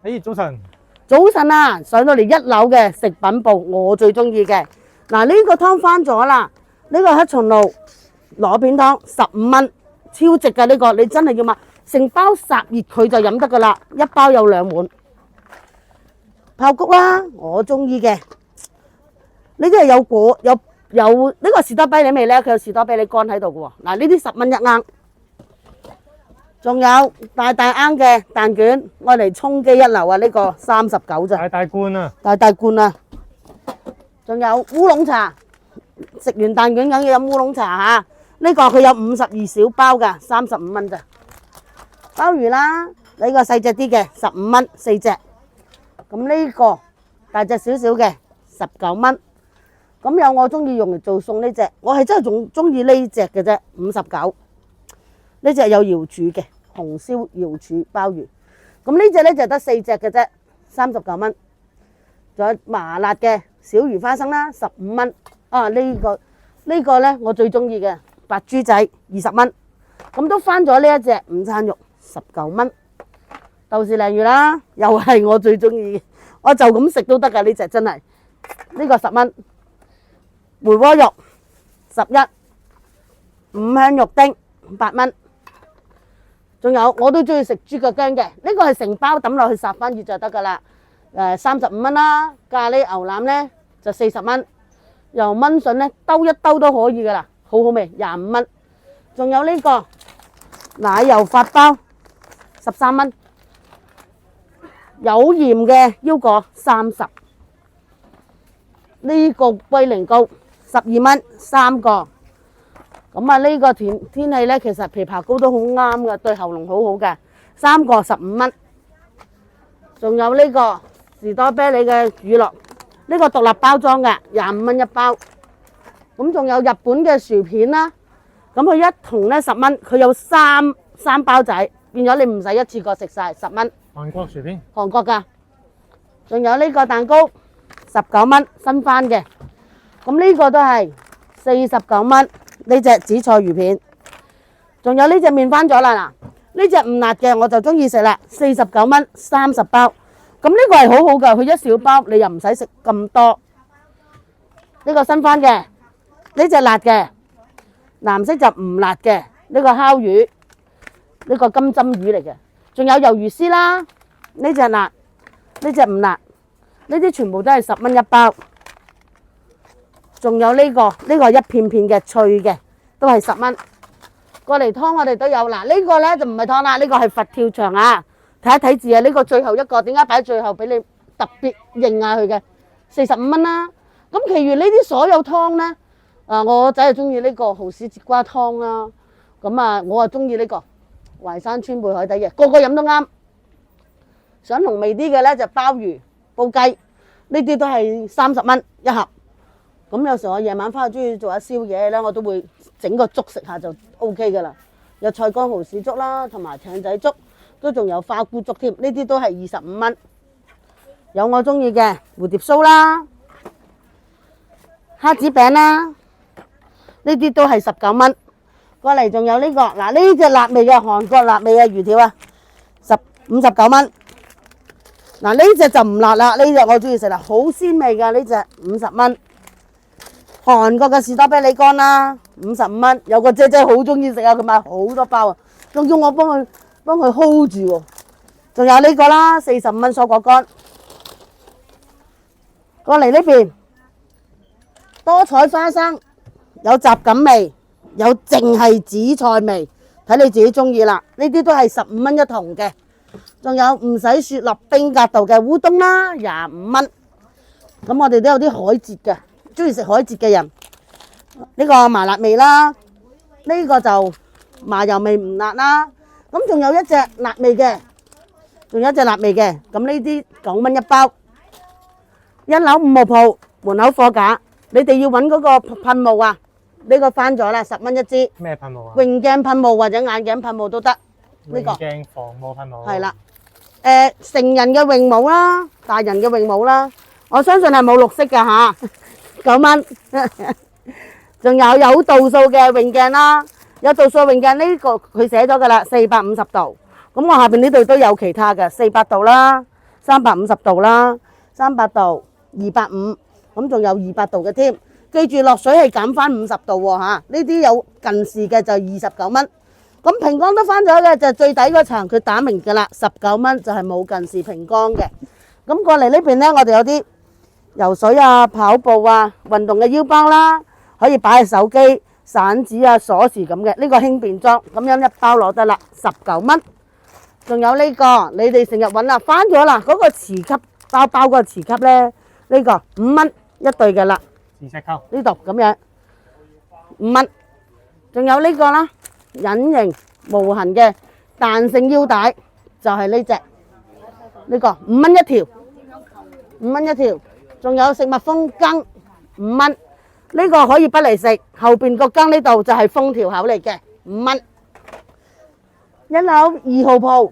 早晨，早晨啊，上到嚟1樓嘅食品部，我最中意嘅。嗱，呢個湯翻咗啦，呢個黑松露螺片湯15蚊，超值㗎呢個，你真係要買，成包烚熱佢就飲得㗎啦，一包有2碗。爆谷啦，我中意嘅，呢啲係有果有呢個士多啤梨味咧，佢有士多啤梨乾喺度嘅喎。嗱，呢啲10蚊一盎。仲有大盎嘅蛋卷，我嚟充飢一流啊！呢個39咋，大罐啊，大罐啊！仲有烏龍茶，食完蛋卷梗要飲烏龍茶嚇。呢個佢有52小包㗎，35蚊咋。鮑魚啦，呢個細隻啲嘅15蚊4隻。咁呢個大隻少少嘅19蚊。咁有我中意用嚟做餸呢隻，我係真係仲中意呢隻嘅啫，59。呢隻有瑤柱嘅紅燒瑤柱鮑魚，咁呢隻咧就得4隻嘅啫，39蚊。仲有麻辣嘅小魚花生啦，15蚊。啊，呢個咧我最中意嘅白豬仔20蚊。咁都翻咗呢一隻午餐肉19蚊。豆豉鯪魚啦，又係我最中意嘅，我就咁食都得㗎呢隻真係。呢個10蚊。回鍋肉11，五香肉丁8蚊。仲有我都中意食豬腳薑嘅，呢個係成包抌落去烚翻熱就得㗎啦。35蚊啦，咖喱牛腩咧就40蚊，油炆筍咧兜一兜都可以㗎啦，好好味25蚊。仲有呢個奶油發包13蚊，有鹽嘅腰果30，呢個龜苓膏12蚊3個。咁啊，呢個天氣咧，其實枇杷膏都好啱嘅，對喉嚨好好嘅，3個15蚊。仲有呢個士多啤梨嘅乳酪，呢個獨立包裝嘅25蚊一包。咁仲有日本嘅薯片啦，咁佢一桶咧10蚊，佢有三包仔，變咗你唔使一次過食晒10蚊。韓國薯片，韓國㗎。仲有呢個蛋糕19蚊新翻嘅，咁呢個都係49蚊。呢隻紫菜魚片，仲有呢隻麵翻咗啦嗱，呢隻唔辣嘅我就中意食啦，49蚊30包，咁呢個係好好噶，佢一小包你又唔使食咁多。呢個新翻嘅，呢隻辣嘅，藍色就唔辣嘅，呢個烤魚，呢個金針魚嚟嘅，仲有魷魚絲啦，呢隻辣，呢隻唔辣，呢啲全部都係10蚊一包。仲有呢個一片片嘅脆嘅，都係10蚊。過嚟湯我哋都有嗱，呢個咧就唔係湯啦，呢個係佛跳牆啊！睇一睇字啊，呢個最後一個點解擺最後俾你特別認下佢嘅45蚊啦。咁其餘呢啲所有湯咧，我仔係中意呢個蠔豉節瓜湯啦。咁啊，我啊中意呢個淮山川貝海底嘅，個個飲都啱。想濃味啲嘅咧就鮑魚煲雞，呢啲都係30蚊一盒。咁有時我夜晚翻去中意做下宵夜咧，我都會整個粥食下就 OK 噶啦。有菜乾蠔豉粥啦，同埋艇仔粥，都仲有花菇粥添。呢啲都係25蚊。有我中意嘅蝴蝶酥啦、蝦子餅啦，呢啲都係19蚊。過嚟仲有呢個嗱，呢隻辣味嘅韓國辣味嘅魚條啊，59蚊。嗱，呢隻就唔辣啦，呢隻我中意食啦，好鮮味㗎呢隻50蚊。韓國嘅士多啤梨乾啦，55蚊。有個姐姐好中意食啊，佢買好多包啊，仲要我幫佢 hold 住喎。仲有呢個啦，45蚊蔬果乾。過嚟呢邊，多彩花生，有雜錦味，有淨係紫菜味，睇你自己中意啦。呢啲都係15蚊一桶嘅。仲有唔使雪落冰格度嘅烏冬啦，25蚊。咁我哋都有啲海蜇嘅。中意食海蜇嘅人，呢個麻辣味啦，呢個就麻油味唔辣啦。咁仲有一隻辣味嘅，咁呢啲9蚊一包。1樓5號鋪門口貨架，你哋要揾嗰個噴霧啊，呢個翻咗啦，10蚊一支。咩噴霧啊？泳鏡噴霧或者眼鏡噴霧都得。呢個泳鏡防霧噴霧。係啦，成人嘅泳帽啦，大人嘅泳帽啦，我相信係冇綠色嘅嚇。9蚊，仲有度數嘅泳鏡啦，有度數泳鏡呢個佢寫咗㗎啦，450度。咁我下邊呢度都有其他嘅，400度啦， 350度啦，300度、250，咁仲有200度嘅添。記住落水係減翻50度喎嚇，呢啲有近視嘅就29蚊。咁平光得翻咗嘅就最底嗰層，佢打明㗎啦，19蚊就係冇近視平光嘅。咁過嚟呢邊呢，我哋有啲游水啊、跑步啊、運動嘅腰包啦，可以擺喺手機、散紙啊、鎖匙咁嘅，呢個輕便裝，咁樣一包攞得啦，19蚊。仲有呢個，你哋成日揾啦，翻咗啦，嗰個磁吸包嗰個磁吸呢，呢個5蚊一對嘅啦。自石溝呢度咁樣5蚊，仲有呢個啦，隱形無痕嘅彈性腰帶，就係呢隻，呢個5蚊一條，5蚊一條。仲有食物封羹5蚊，呢個可以不嚟食，後邊個羹呢度就係封條口嚟嘅5蚊。一樓2號鋪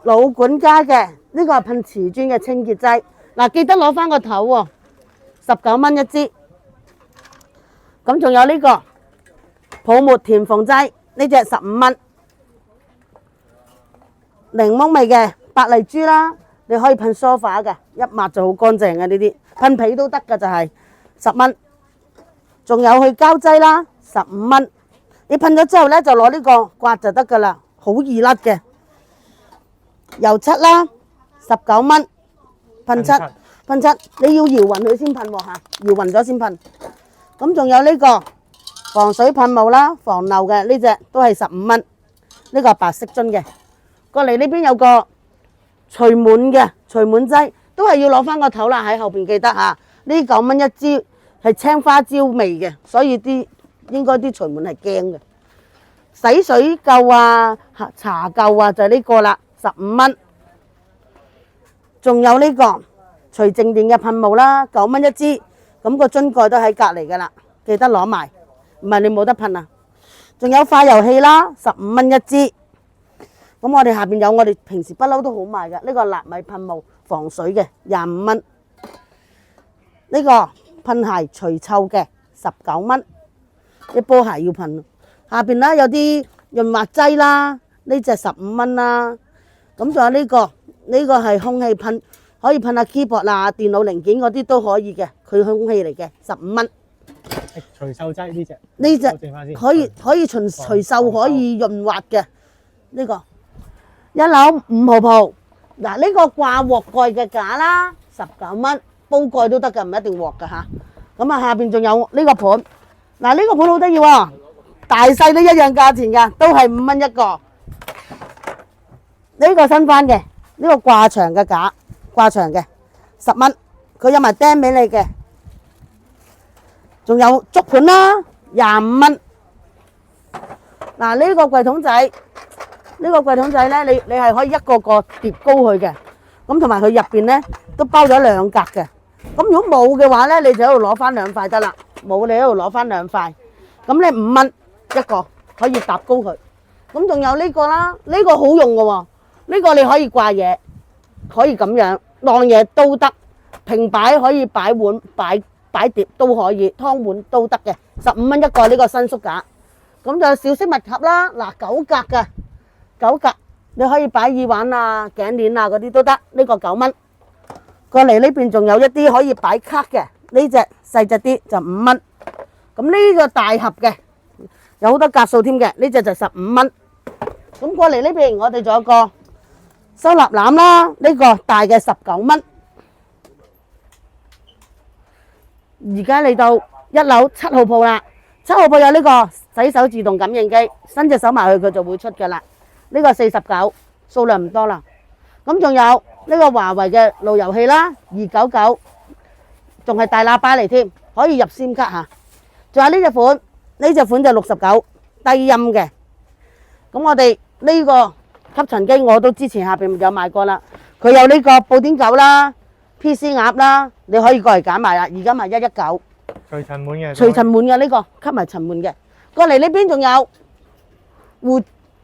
老管家嘅，呢個係噴瓷磚嘅清潔劑，嗱記得攞翻個頭喎，19蚊一支。咁仲有呢個泡沫填縫劑，呢隻15蚊。檸檬味嘅百麗珠啦，你可以噴梳化嘅，一抹就好乾淨嘅呢啲，噴被都得嘅就係10蚊。仲有去膠劑啦，15蚊。你噴咗之後呢，就攞呢個刮就得噶啦，好易甩嘅。油漆啦，19蚊。噴漆，你要搖勻佢先噴喎嚇，搖勻咗先噴。咁仲有呢個防水噴霧啦，防漏嘅呢隻都係15蚊，呢個白色樽嘅。過嚟呢邊有個除蟎嘅除蟎劑，都係要攞翻個頭啦，喺後邊記得嚇。呢9蚊一支係青花椒味嘅，所以應該啲除蟎係驚嘅。洗水垢啊、茶垢啊就係呢個啦，15蚊。仲有呢個除靜電嘅噴霧啦，9蚊一支。咁個樽蓋都喺隔離㗎啦，記得攞埋，唔係你冇得噴啊！仲有化油器啦，15蚊一支。咁我哋下邊有我哋平時不嬲都好賣嘅，呢個納米噴霧防水嘅25蚊。呢個噴鞋除臭嘅19蚊，啲波鞋要噴。下邊咧有啲潤滑劑啦，呢隻15蚊啦。咁仲有呢個係空氣噴。可以噴下 keyboard 啦、電腦零件嗰啲都可以嘅，佢空氣嚟嘅，15蚊。除臭劑呢隻？呢隻可以除臭可以潤滑嘅呢個。一樓5號鋪，嗱呢個掛鑊蓋嘅架啦，19蚊，煲蓋都得㗎，唔一定鑊㗎嚇。咁啊下邊仲有呢個盤，嗱呢個盤好得意喎，大細都一樣價錢㗎，都係5蚊一個。呢個新翻嘅，呢個掛牆嘅架。掛牆嘅10蚊，佢有埋釘俾你嘅。仲有竹盤啦，25蚊。嗱呢個櫃桶仔，呢咧，你係可以一個個疊高佢嘅。咁同埋佢入邊咧都包咗2格嘅。咁如果冇嘅話咧，你就喺度攞翻2塊得啦。冇你喺度攞翻2塊。咁你5蚊一個，可以搭高佢。咁仲有呢個啦，呢個好用嘅喎。呢個你可以掛嘢，可以咁樣。晾嘢都得，平擺可以擺碗、擺碟都可以，湯碗都得嘅，15蚊一個呢個伸縮架。咁就有小飾物盒啦，嗱9格嘅，9格你可以擺耳環啊、頸鏈啊嗰啲都得，呢個9蚊。過嚟呢邊仲有一啲可以擺卡嘅，呢隻細隻啲就5蚊。咁呢個大盒嘅有好多格數添嘅，呢隻就15蚊。咁過嚟呢邊我哋仲有個收納籃啦，呢個大嘅19蚊。而家嚟到一樓7號鋪啦，7號鋪有呢個洗手自動感應機，伸隻手埋去佢就會出㗎啦。呢個49，數量唔多啦。咁仲有呢個華為嘅路由器啦，299，仲係大喇叭嚟添，可以入 SIM 卡嚇。仲有呢隻款，呢隻款就69，低音嘅。咁我哋呢個吸塵機我都之前下邊有買過啦，佢有呢個布丁狗啦、PC 鴨啦，你可以過嚟揀埋啦，而家賣119。除塵蟎嘅。除塵蟎嘅呢個吸埋塵蟎嘅，過嚟呢邊仲有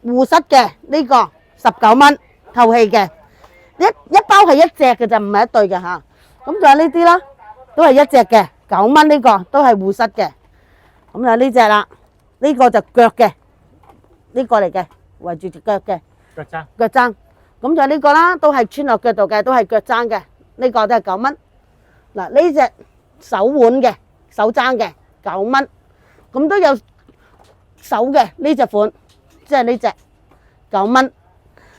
護膝嘅呢個19蚊，透氣嘅，一包係1隻嘅就唔係一對嘅嚇。咁仲有呢啲啦，都係1隻嘅9蚊，呢個都係護膝嘅。咁就呢隻啦，呢個就腳嘅，呢個嚟嘅圍住隻腳嘅。腳踭。腳踭，咁就呢個啦，都係穿落腳度嘅，都係腳踭嘅，呢個都係9蚊。嗱，呢隻手腕嘅手踭嘅9蚊，咁都有手嘅呢隻款，即係呢隻9蚊。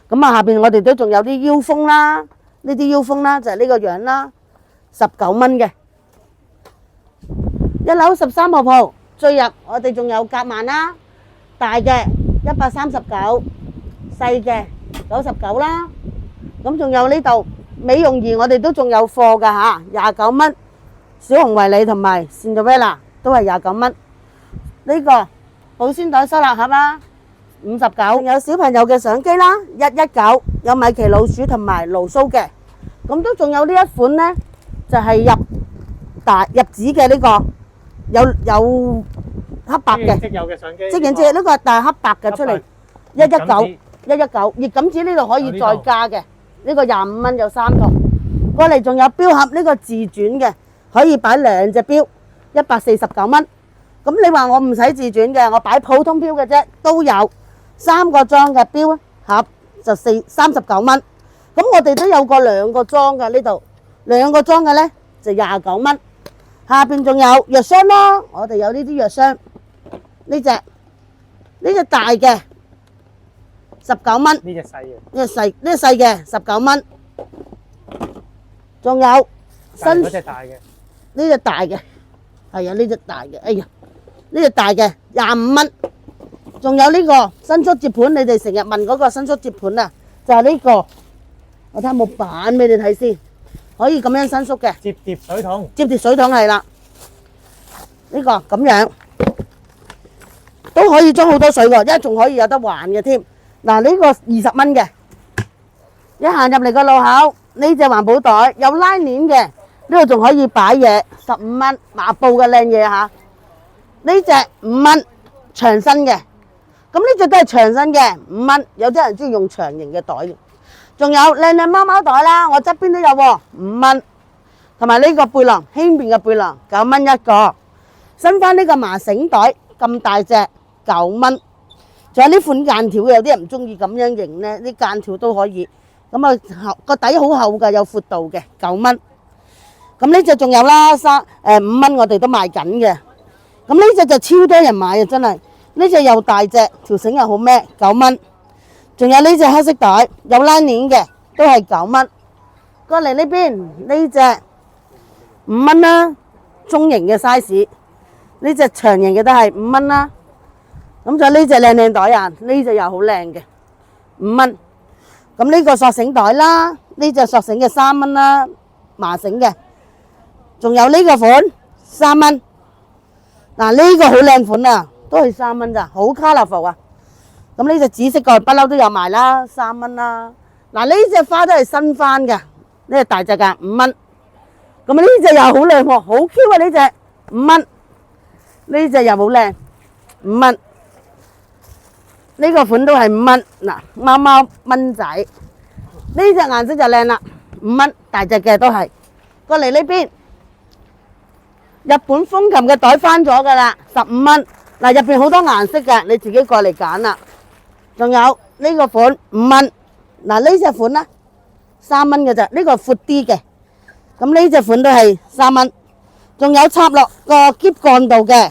咁啊，下邊我哋都仲有啲腰封啦，呢啲腰封啦就係呢個樣啦，19蚊嘅。1樓13號鋪最入，我哋仲有夾萬啦，大嘅139，細嘅99啦。咁仲有呢度美容儀，我哋都仲有貨㗎嚇，29蚊。小熊維尼同埋 Cinderella 都係29蚊。呢個保鮮袋收納盒啦，59。有小朋友嘅相機啦，119。有米奇老鼠同埋盧蘇嘅。咁都仲有呢一款呢，就係入紙嘅呢個，有黑白嘅。即有嘅相機。即影即呢個但係黑白嘅出嚟，119。119熱感紙呢度可以再加嘅，呢個25蚊有3個。過嚟仲有錶盒，呢個自轉嘅，可以擺2隻錶，149蚊。咁你話我唔使自轉嘅，我擺普通錶嘅啫，都有3個裝嘅錶盒就39蚊。咁我哋都有個2個裝嘅呢度，2個裝嘅呢就29蚊。下邊仲有藥箱咯，我哋有呢啲藥箱，呢隻大嘅19蚊，呢隻細嘅，呢隻細嘅19蚊。仲有新嗰隻大嘅，呢隻大嘅，係啊呢隻大嘅，哎呀呢隻大嘅25蚊。仲有呢個伸縮接盤，你哋成日問嗰個伸縮接盤啊，就係呢個，我睇下冇板俾你睇先，可以咁樣伸縮嘅，摺疊水桶，摺疊水桶係啦，呢個咁樣都可以裝好多水喎，因為仲可以有得還嘅添。嗱呢個20蚊嘅，一行入嚟個路口，呢隻環保袋有拉鏈嘅，呢度仲可以擺嘢，15蚊麻布嘅靚嘢嚇。呢隻5蚊長身嘅，咁呢隻都係長身嘅5蚊。有啲人中意用長型嘅袋嘅。仲有靚靚貓貓袋啦，我側邊都有喎，5蚊。同埋呢個背囊輕便嘅背囊9蚊一個。新翻呢個麻繩袋咁大隻9蚊。仲有呢款間條嘅，有啲人唔中意咁樣型咧，啲間條都可以。咁啊個底好厚㗎，有闊度嘅9蚊。咁呢隻仲有啦，5蚊我哋都賣緊嘅。咁呢隻就超多人買啊，真係呢隻又大隻，條繩又好咩，9蚊。仲有呢隻黑色袋有拉鏈嘅，都係9蚊。過嚟呢邊呢隻5蚊啦，中型嘅 size。呢隻長型嘅都係5蚊啦。咁就呢隻靚靚袋啊，呢隻又好靚嘅5蚊。咁呢個索繩袋啦，呢隻索繩嘅3蚊啦，麻繩嘅。仲有呢個款3蚊。嗱呢個好靚款啊，都係3蚊咋，好 colourful啊。咁呢隻紫色個不嬲都有賣啦，3蚊啦。嗱呢隻花都係新翻嘅，呢隻大隻㗎5蚊。咁呢隻又好靚喎，好 Q 啊呢隻5蚊。呢隻又好靚5蚊。呢個款都係5蚊。嗱貓貓蚊仔，呢隻顏色就靚啦，5蚊，大隻嘅都係。過嚟呢邊。日本風琴嘅袋翻咗噶啦，15蚊。嗱入邊好多顏色嘅，你自己過嚟揀啦。仲有呢個款5蚊。嗱呢隻款啦，3蚊嘅咋，呢個闊啲嘅。咁呢隻款都係3蚊。仲有插落個篋幹度嘅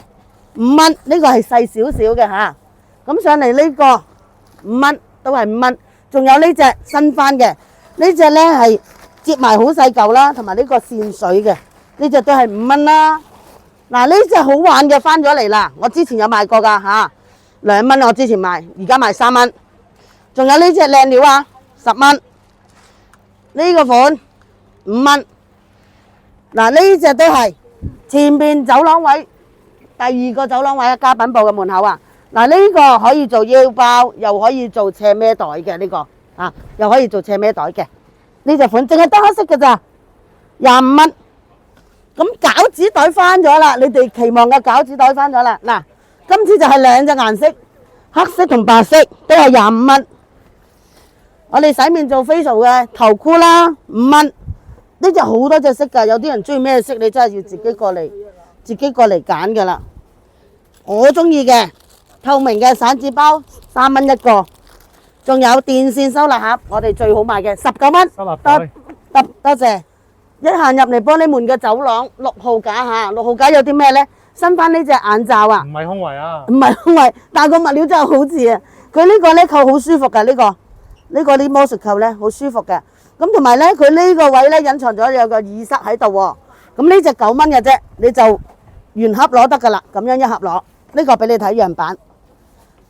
5蚊，呢個係細少少嘅吓。咁上嚟呢個5蚊，都係5蚊。仲有呢隻新翻嘅，呢隻呢係摺埋好細嚿啦，同埋呢個線水嘅。呢隻都係5蚊啦。嗱呢隻好玩嘅翻咗嚟啦，我之前有賣過㗎嚇，2蚊我之前賣，而家賣3蚊。仲有呢隻靚料啊，10蚊。呢個款5蚊。嗱呢隻都係前邊走廊位，第2個走廊位家品部嘅門口啊。嗱呢個可以做腰包，又可以做斜孭袋嘅呢個啊，又可以做斜孭袋嘅呢隻款，淨係得黑色㗎咋，25蚊。咁餃子袋翻咗啦，你哋期望嘅餃子袋翻咗啦。嗱，今次就係2隻顏色，黑色同白色，都係25蚊。我哋洗面做 facial 嘅頭箍啦，5蚊。呢隻好多隻色㗎，有啲人中意咩色，你真係要自己過嚟揀㗎啦。我中意嘅透明嘅散紙包3蚊一個。仲有電線收納盒，我哋最好賣嘅19蚊。收納袋，多謝。一行入嚟玻璃門嘅走廊，6號架嚇，6號架有啲咩咧？新翻呢隻眼罩啊，唔係胸圍啊，唔係胸圍，但係個物料真係好似啊！佢呢個咧扣好舒服㗎，呢個啲魔術扣咧好舒服嘅。咁同埋咧，佢呢個位咧隱藏咗有個耳塞喺度喎。咁呢隻9蚊嘅啫，你就原盒攞得㗎啦。咁樣一盒攞，呢個俾你睇樣板。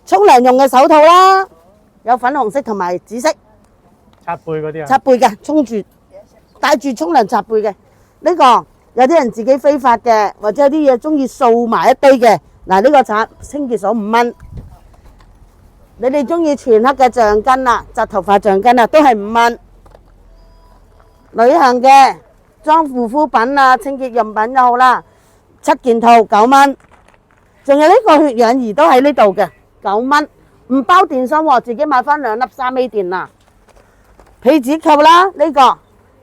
沖涼用嘅手套啦，有粉紅色同埋紫色。擦背嗰啲啊，擦背嘅，沖住帶住沖涼擦背嘅。呢個有啲人自己飛髮嘅，或者有啲嘢中意掃埋一堆嘅。嗱，呢個刷清潔掃5蚊。你哋中意全黑嘅橡筋啊，紮頭髮橡筋啊，都係5蚊。旅行嘅裝護膚品啊、清潔用品都好啦，7件套9蚊。仲有呢個血氧儀都喺呢度嘅，9蚊，唔包電芯喎，自己買翻2粒3A 電啊。被子扣啦，呢個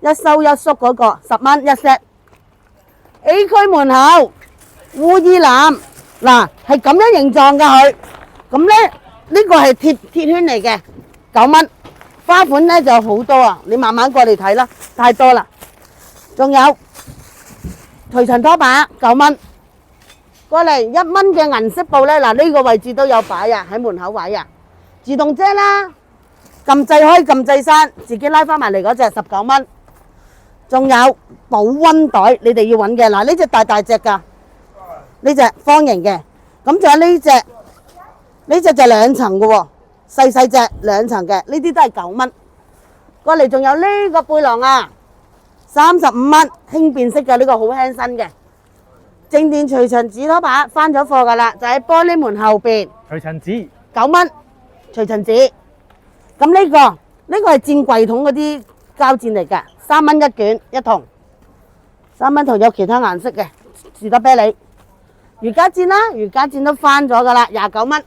一收一縮嗰個10蚊一 set。A 區門口烏衣籃，嗱係咁樣形狀嘅佢，咁咧呢個係鐵圈嚟嘅，9蚊。花款咧就好多啊，你慢慢過嚟睇啦，太多啦。仲有除塵拖把9蚊，過嚟1蚊嘅銀色布咧，嗱呢個位置都有擺啊，喺門口位啊，自動遮啦。撳掣開撳掣閂，自己拉翻埋嚟嗰隻19蚊。仲有保溫袋，你哋要揾嘅。嗱呢隻大隻㗎，呢隻方形嘅。咁仲有呢隻就2層嘅喎，細隻2層嘅，呢啲都係9蚊。過嚟仲有呢個背囊啊，35蚊，輕便式嘅，呢個好輕身嘅。靜電除塵紙拖把翻咗貨㗎啦，就喺玻璃門後邊。除塵紙9蚊，除塵紙。咁呢個係墊櫃桶嗰啲膠墊嚟嘅，3蚊一卷一筒，3蚊同有其他顏色嘅士多啤梨。瑜伽墊啦，瑜伽墊都翻咗㗎啦，29蚊，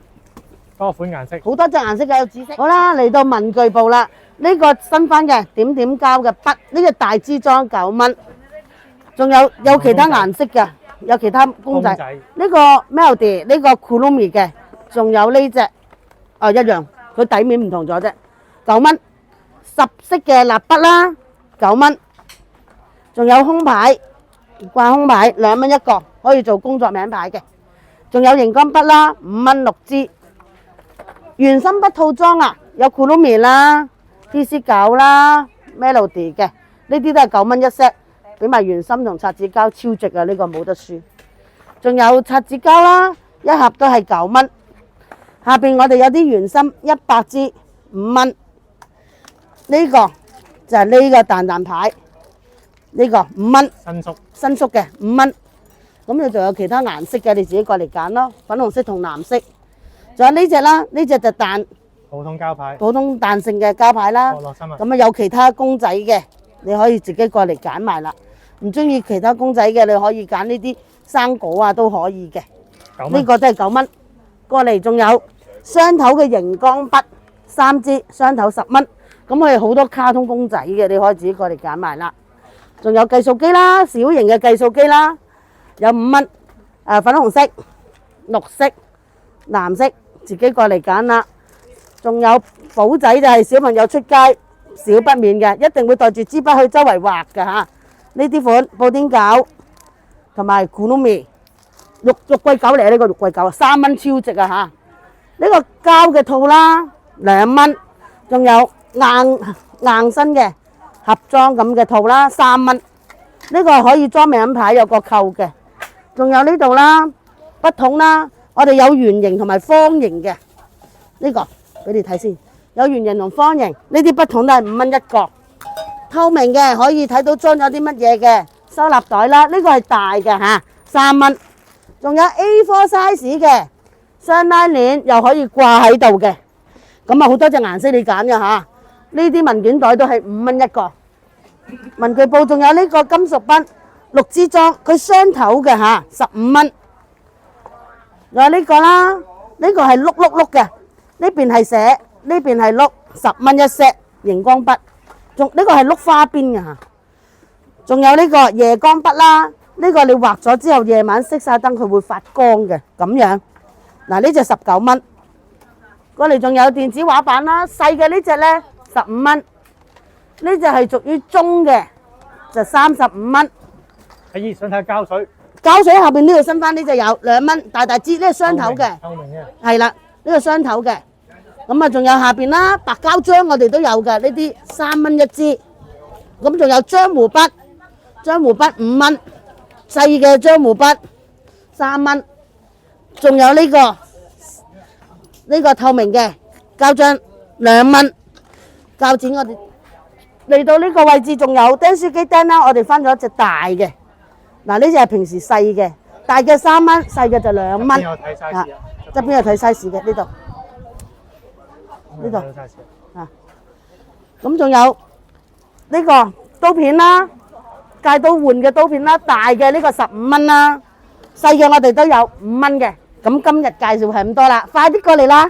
多款顏色，好多隻顏色嘅，有紫色。好啦，嚟到文具部啦，呢個新翻嘅點點膠嘅筆，呢個大支裝9蚊，仲有其他顏色嘅，有其他公仔。呢個 Melody，呢個 Kurumi 嘅，仲有呢隻一樣，佢底面唔同咗啫。9蚊，10色嘅蠟筆啦，9蚊，仲有胸牌，掛胸牌2蚊一個，可以做工作名牌嘅。仲有熒光筆啦，5蚊6支。原芯筆套裝啊，有 Kurumi 啦、TC9啦、Melody 嘅，呢啲都係9蚊一 set，俾埋原芯同擦紙膠超值啊！呢個冇得輸。仲有擦紙膠啦，一盒都係9蚊。下邊我哋有啲原芯100支5蚊。呢個就係呢個彈彈牌，呢個5蚊，新縮嘅5蚊。咁你仲有其他顏色嘅，你自己過嚟揀咯，粉紅色同藍色。仲有呢隻啦，呢隻就普通膠牌，普通彈性嘅膠牌啦。咁啊有其他公仔嘅，你可以自己過嚟揀埋啦。唔中意其他公仔嘅，你可以揀呢啲生果啊都可以嘅。呢個都係9蚊。過嚟仲有雙頭嘅熒光筆3支，雙頭10蚊。咁佢好多卡通公仔嘅，你可以自己過嚟揀埋啦。仲有計數機啦，小型嘅計數機啦，有5蚊。粉紅色、綠色、藍色，自己過嚟揀啦。仲有簿仔就係小朋友出街少不免嘅，一定會帶住支筆去周圍畫嘅嚇。呢啲款布丁狗同埋 Kurumi 肉桂狗嚟，呢個肉桂狗3蚊超值啊嚇。呢個膠嘅套啦2蚊，仲有硬身嘅盒裝咁嘅套啦3蚊。呢個係可以裝名牌，有個扣嘅。仲有呢度啦，筆筒啦，我哋有圓形同埋方形嘅。呢個俾你睇先，有圓形同方形，呢啲筆筒都係5蚊一個。透明嘅可以睇到裝咗啲乜嘢嘅收納袋啦，呢個係大嘅嚇，3蚊。仲有 A4 size 嘅雙拉鏈，又可以掛喺度嘅。咁啊好多隻顏色你揀嘅嚇。呢啲文件袋都係5蚊一個。文具部仲有呢個金屬筆6支裝，佢雙頭嘅嚇，15蚊。有呢個啦，呢個係碌碌碌嘅，呢邊係寫，呢邊係碌，10蚊一 set 熒光筆。仲呢個係碌花邊嘅嚇。仲有呢個夜光筆啦，呢個你畫咗之後夜晚熄晒燈佢會發光嘅咁樣。嗱呢隻19蚊。過嚟仲有電子畫板啦，細嘅呢只咧15蚊，呢只係屬於中嘅就35蚊。阿姨想睇膠水，膠水後邊呢度新翻呢只有2蚊，大支呢個雙頭嘅，透明嘅，係啦，呢個雙頭嘅。咁啊，仲有下邊啦，白膠漿我哋都有嘅，呢啲3蚊一支。咁仲有漿糊筆，漿糊筆5蚊，細嘅漿糊筆3蚊。仲有呢個透明嘅膠漿2蚊。膠剪我哋嚟到呢個位置仲有釘書機釘啦，我哋分咗一隻大嘅。嗱，呢只係平時細嘅，大嘅3蚊，細嘅就2蚊。邊有睇 size 啊？側邊有睇 size 嘅呢度。呢度睇 size 啊，咁仲有呢個刀片啦，戒刀換嘅刀片啦，大嘅呢個15蚊啦，細嘅我哋都有5蚊嘅。咁今日介紹係咁多啦，快啲過嚟啦！